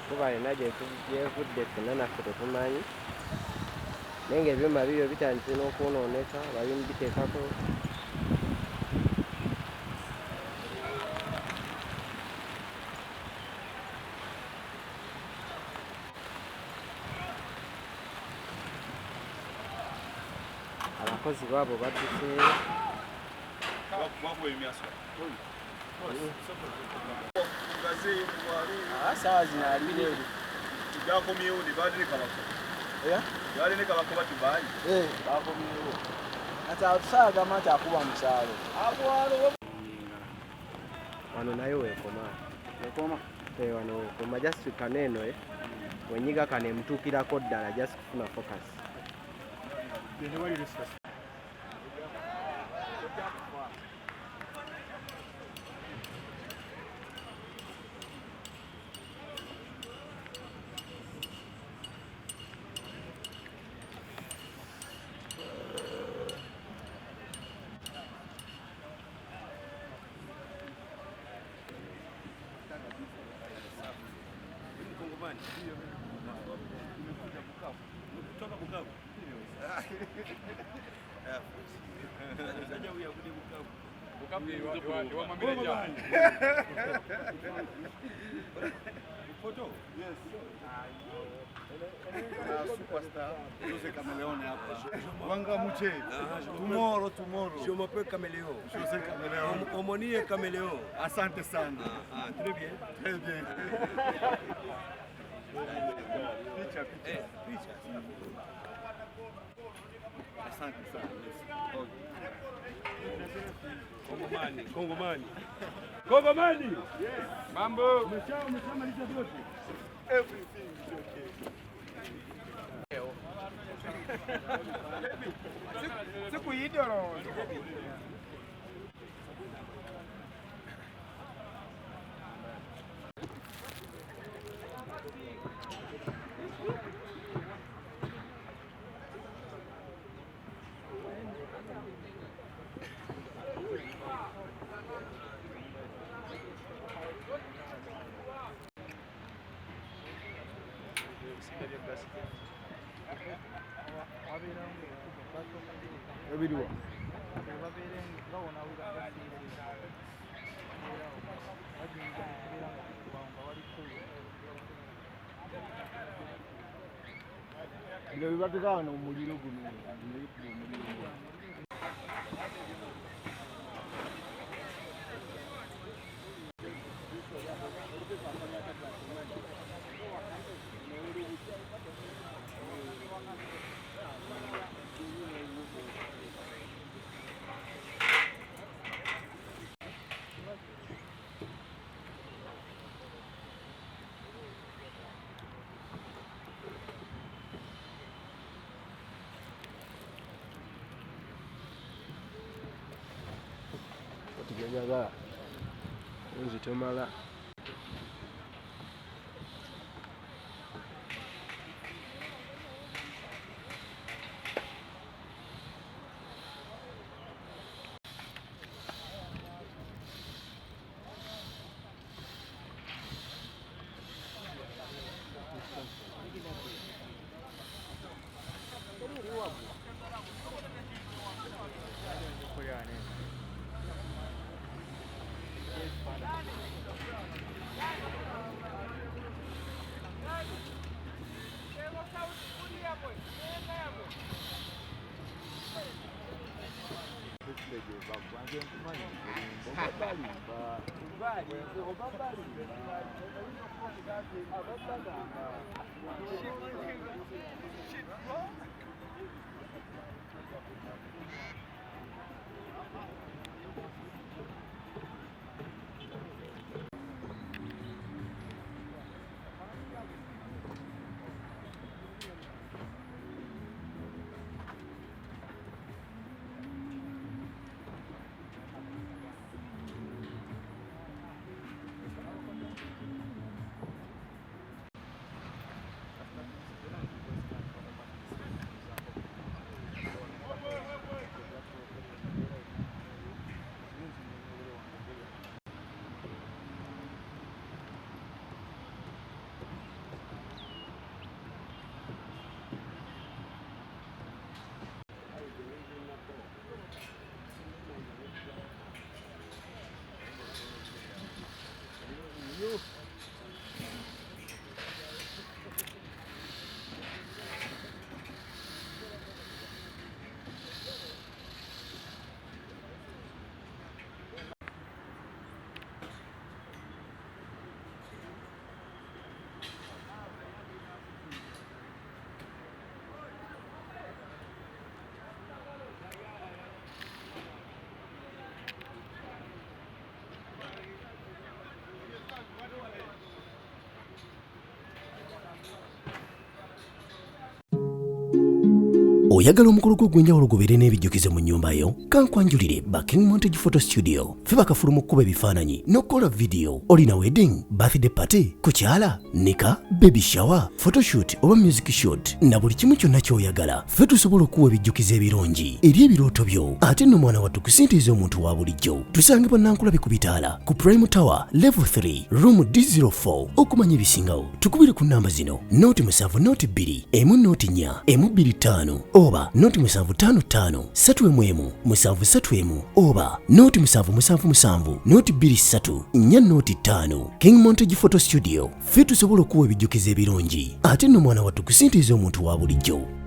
kuba alina gyevudde ffenna naffe tetumanyi naye ng'ebyuma bibyo bitandise n'okwonooneka babimubiteekako. Abakozi baabo badduseeyo. Sawa zino ali Leero. Tujjakomyewo ne baali kabako. Yali ne kabako batubayi. Bakomyewo. Ata tusaaga mati akuba mukyalo. Wano nayo weekoma. Weekoma? Wano weekoma just kaneeno wenyiga kano emutuukirako ddala just kufuna focus. Photo? Yes. Superstar. Jose Chameleone hapa. Wanga Muche. Tomorrow. Je m'appelle Chameleone. Jose Chameleone. Omoni est Chameleone. Asante sana. Très bien. Très bien. Picha. Asante sana. Kongomani. Yes. Mambo. Umeshamaliza vyote. Everything is okay. Siku idoro. Ebiriwa. Ndio bibatukawa na umuliro guno. Tujajaga nzitomala. oyagala omukolo gw'ogwenjawulo gubeere n'ebijjukizo mu nnyumba yo kankwanjulire ba King Montage Photo Studio ffe bakafulu mu kkuba ebifaananyi n'okukola vidiyo olina wedding birthday party kukyala nika baby shower photoshoot oba music shoot na buli kimu kyonna ky'oyagala ffe tusobola okuwa ebijjukizo ebirungi eri ebirooto byo ate nno mwana wattu kusintiiza omuntu wa bulijjo tusange bannankulabe ku bitaala ku Prime Tower level 3 room D04 okumanya ebisingawo tukubire ku namba zino noti 7 noti 2 emu noti 4 emu 25 oba noti 755 3 731 oba noti 777 noti 23 4 noti 5 King Montage Photo Studio ffe tusobola okuwa ebijjukizo ebirungi ate nno mwana wattu kusintiiza omuntu wa bulijjo